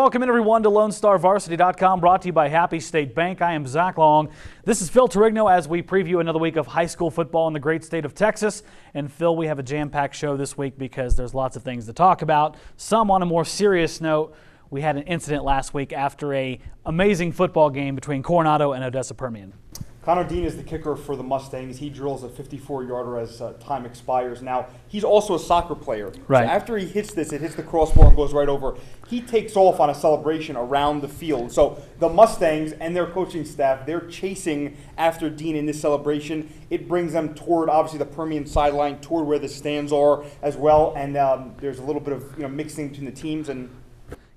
welcome in everyone to LoneStarVarsity.com, brought to you by Happy State Bank. I am Zach Long. This is Phil Torigno as we preview another week of high school football in the great state of Texas. And Phil, we have a jam-packed show this week because there's lots of things to talk about. Some on a more serious note. We had an incident last week after an amazing football game between Coronado and Odessa Permian. Connor Dean is the kicker for the Mustangs. He drills a 54-yarder as time expires. Now, he's also a soccer player. Right. So after he hits this, it hits the crossbar and goes right over. He takes off on a celebration around the field. So the Mustangs and their coaching staff, they're chasing after Dean in this celebration. It brings them toward, obviously, the Permian sideline, toward where the stands are as well. And there's a little bit of mixing between the teams. And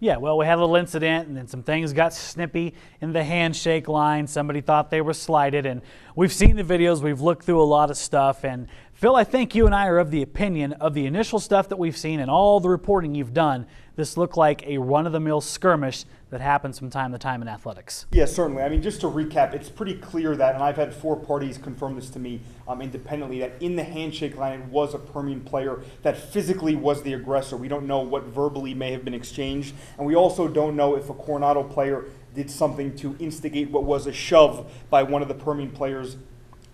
yeah, well, we had a little incident, and then some things got snippy in the handshake line. Somebody thought they were slighted, and we've seen the videos. We've looked through a lot of stuff, and Phil, I think you and I are of the opinion of the initial stuff that we've seen and all the reporting you've done, this looked like a run-of-the-mill skirmish that happens from time to time in athletics. Yeah, certainly. I mean, just to recap, it's pretty clear that, and I've had 4 parties confirm this to me independently, that in the handshake line it was a Permian player that physically was the aggressor. We don't know what verbally may have been exchanged, and we also don't know if a Coronado player did something to instigate what was a shove by one of the Permian players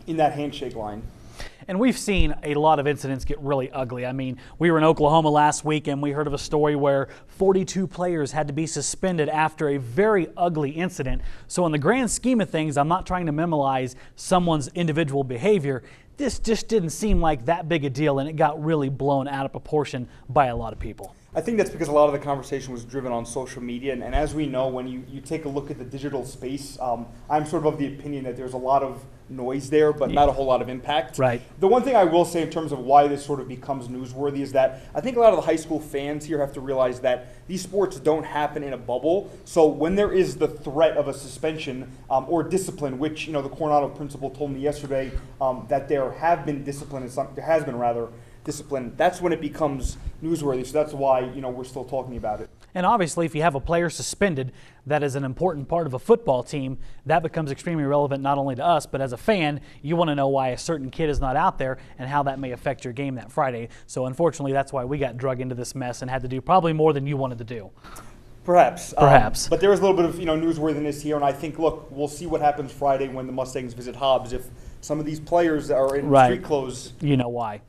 in that handshake line. And we've seen a lot of incidents get really ugly. I mean, we were in Oklahoma last week and we heard of a story where 42 players had to be suspended after a very ugly incident. So in the grand scheme of things, I'm not trying to minimize someone's individual behavior. This just didn't seem like that big a deal, and it got really blown out of proportion by a lot of people. I think that's because a lot of the conversation was driven on social media, and as we know, when you take a look at the digital space, I'm sort of the opinion that there's a lot of noise there, but not a whole lot of impact. Right. The one thing I will say in terms of why this sort of becomes newsworthy is that I think a lot of the high school fans here have to realize that these sports don't happen in a bubble. So when there is the threat of a suspension or discipline, which the Coronado principal told me yesterday that there has been discipline, that's when it becomes newsworthy. So that's why we're still talking about it. And obviously, if you have a player suspended, that is an important part of a football team. That becomes extremely relevant not only to us, but as a fan, you want to know why a certain kid is not out there and how that may affect your game that Friday. So unfortunately, that's why we got drug into this mess and had to do probably more than you wanted to do. Perhaps. Perhaps. But there is a little bit of newsworthiness here, and I think, look, we'll see what happens Friday when the Mustangs visit Hobbs. If some of these players are in street clothes. You know why.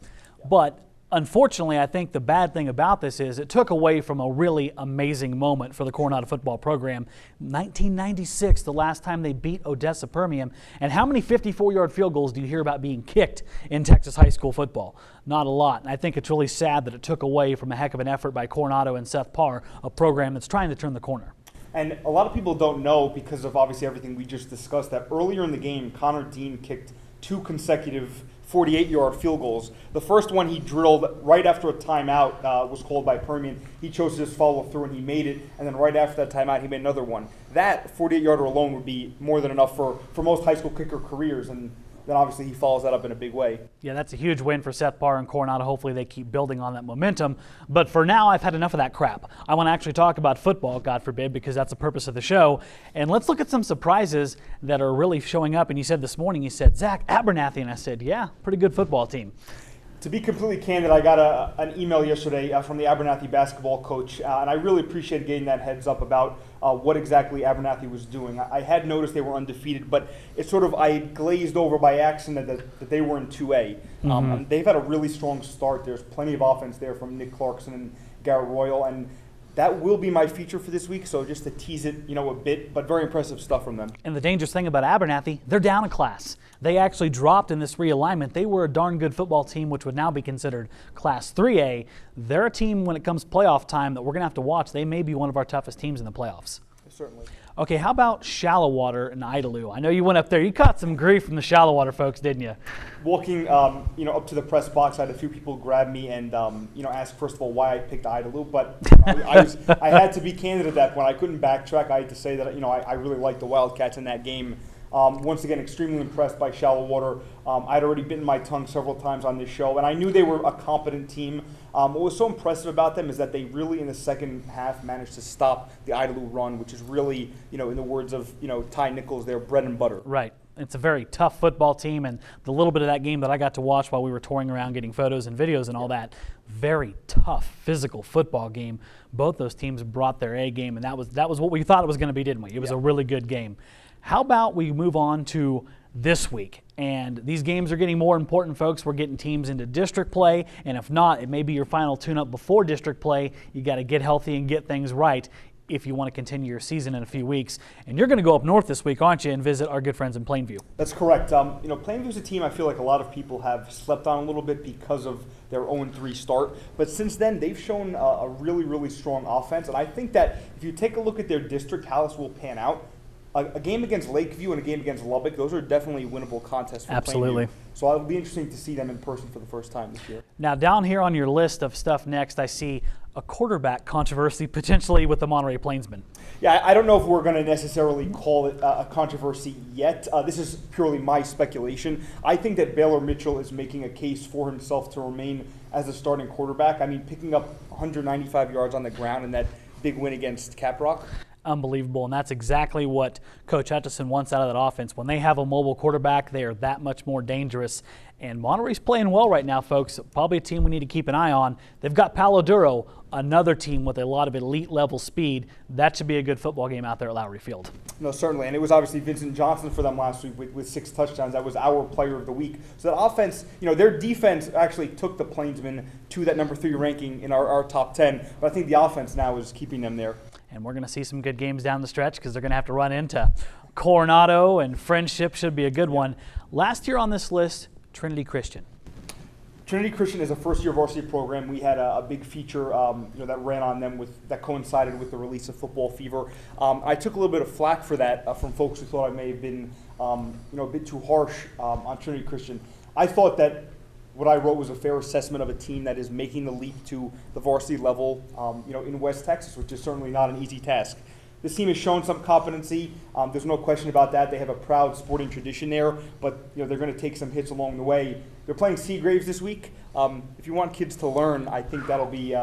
But unfortunately, I think the bad thing about this is it took away from a really amazing moment for the Coronado football program. 1996, the last time they beat Odessa Permian. And how many 54-yard field goals do you hear about being kicked in Texas high school football? Not a lot. And I think it's really sad that it took away from a heck of an effort by Coronado and Seth Parr, a program that's trying to turn the corner. And a lot of people don't know, because of obviously everything we just discussed, that earlier in the game, Connor Dean kicked 2 consecutive 48-yard field goals. The first one he drilled right after a timeout was called by Permian. He chose to just follow through, and he made it. And then right after that timeout, he made another one. That 48-yarder alone would be more than enough for most high school kicker careers. And then obviously he follows that up in a big way. Yeah, that's a huge win for Seth Parr and Coronado. Hopefully they keep building on that momentum. But for now, I've had enough of that crap. I want to actually talk about football, God forbid, because that's the purpose of the show. And let's look at some surprises that are really showing up. And you said this morning, you said, Zach, Abernathy. And I said, yeah, pretty good football team. To be completely candid, I got an email yesterday from the Abernathy basketball coach, and I really appreciated getting that heads up about what exactly Abernathy was doing. I had noticed they were undefeated, but it's sort of, I glazed over by accident that they were in 2A. And they've had a really strong start. There's plenty of offense there from Nick Clarkson and Garrett Royal, and that will be my feature for this week, so just to tease it, a bit, but very impressive stuff from them. And the dangerous thing about Abernathy, they're down a class. They actually dropped in this realignment. They were a darn good football team, which would now be considered Class 3A. They're a team, when it comes playoff time, that we're going to have to watch. They may be one of our toughest teams in the playoffs. Certainly. Okay, how about Shallow Water and Idalou? I know you went up there. You caught some grief from the Shallow Water folks, didn't you? Walking, up to the press box, I had a few people grab me and, ask first of all why I picked Idalou. But I had to be candid at that point. I couldn't backtrack. I had to say that I really liked the Wildcats in that game. Once again, extremely impressed by Shallow Water. I'd already bitten my tongue several times on this show, and I knew they were a competent team. What was so impressive about them is that they really, in the second half, managed to stop the Idalou run, which is really, in the words of, Ty Nichols, their bread and butter. Right. it's a very tough football team, and the little bit of that game that I got to watch while we were touring around getting photos and videos and all that, very tough physical football game. Both those teams brought their A game, and that was what we thought it was going to be, didn't we? It was a really good game. How about we move on to this week? And these games are getting more important, folks. We're getting teams into district play, and if not, it may be your final tune-up before district play. You got to get healthy and get things right if you want to continue your season in a few weeks. And you're going to go up north this week, aren't you, and visit our good friends in Plainview? That's correct. Plainview's a team I feel like a lot of people have slept on a little bit because of their 0-3 start. But since then, they've shown a really, really strong offense. And I think that if you take a look at their district, how this will pan out, a game against Lakeview and a game against Lubbock, those are definitely winnable contests for Absolutely. Plainview. So it'll be interesting to see them in person for the first time this year. Now, down here on your list of stuff next, I see a quarterback controversy potentially with the Monterey Plainsmen. Yeah, I don't know if we're going to necessarily call it a controversy yet. This is purely my speculation. I think that Baylor Mitchell is making a case for himself to remain as a starting quarterback. I mean, picking up 195 yards on the ground in that big win against Caprock. Unbelievable, and that's exactly what Coach Hutchison wants out of that offense. When they have a mobile quarterback, they are that much more dangerous. And Monterey's playing well right now, folks. Probably a team we need to keep an eye on. They've got Palo Duro, another team with a lot of elite-level speed. That should be a good football game out there at Lowry Field. No, certainly. And it was obviously Vincent Johnson for them last week with 6 touchdowns. That was our player of the week. So that offense, their defense actually took the Plainsmen to that number 3 ranking in our top 10. But I think the offense now is keeping them there. And we're going to see some good games down the stretch because they're going to have to run into Coronado, and Friendship should be a good one. Last year on this list, Trinity Christian. Trinity Christian is a first-year varsity program. We had a big feature that ran on them that coincided with the release of Football Fever. I took a little bit of flack for that from folks who thought I may have been a bit too harsh on Trinity Christian. I thought that what I wrote was a fair assessment of a team that is making the leap to the varsity level in West Texas, which is certainly not an easy task. This team has shown some competency. There's no question about that. They have a proud sporting tradition there, but they're going to take some hits along the way. They're playing Seagraves this week. If you want kids to learn, I think that'll be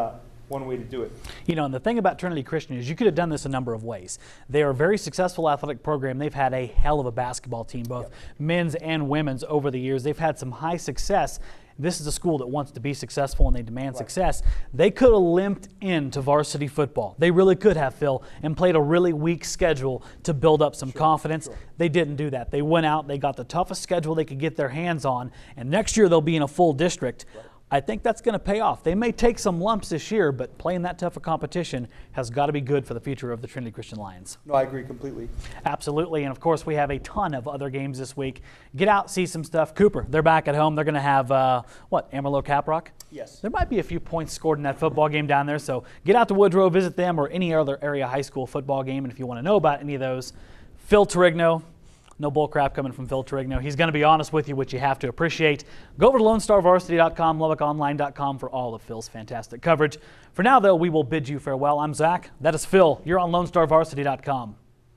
one way to do it. And the thing about Trinity Christian is you could have done this a number of ways. They are a very successful athletic program. They've had a hell of a basketball team, both men's and women's, over the years. They've had some high success. This is a school that wants to be successful and they demand success. They could have limped into varsity football. They really could have, Phil, and played a really weak schedule to build up some confidence. They didn't do that. They went out, they got the toughest schedule they could get their hands on, and next year they'll be in a full district. I think that's going to pay off. They may take some lumps this year, but playing that tough a competition has got to be good for the future of the Trinity Christian Lions. No, I agree completely. Absolutely, and of course we have a ton of other games this week. Get out, see some stuff. Cooper, they're back at home. They're going to have, Amarillo Caprock? Yes. There might be a few points scored in that football game down there, so get out to Woodrow, visit them, or any other area high school football game, and if you want to know about any of those, Phil Torigno. No bull crap coming from Phil Torigno. He's going to be honest with you, which you have to appreciate. Go over to LoneStarVarsity.com, LubbockOnline.com for all of Phil's fantastic coverage. For now, though, we will bid you farewell. I'm Zach. That is Phil. You're on LoneStarVarsity.com.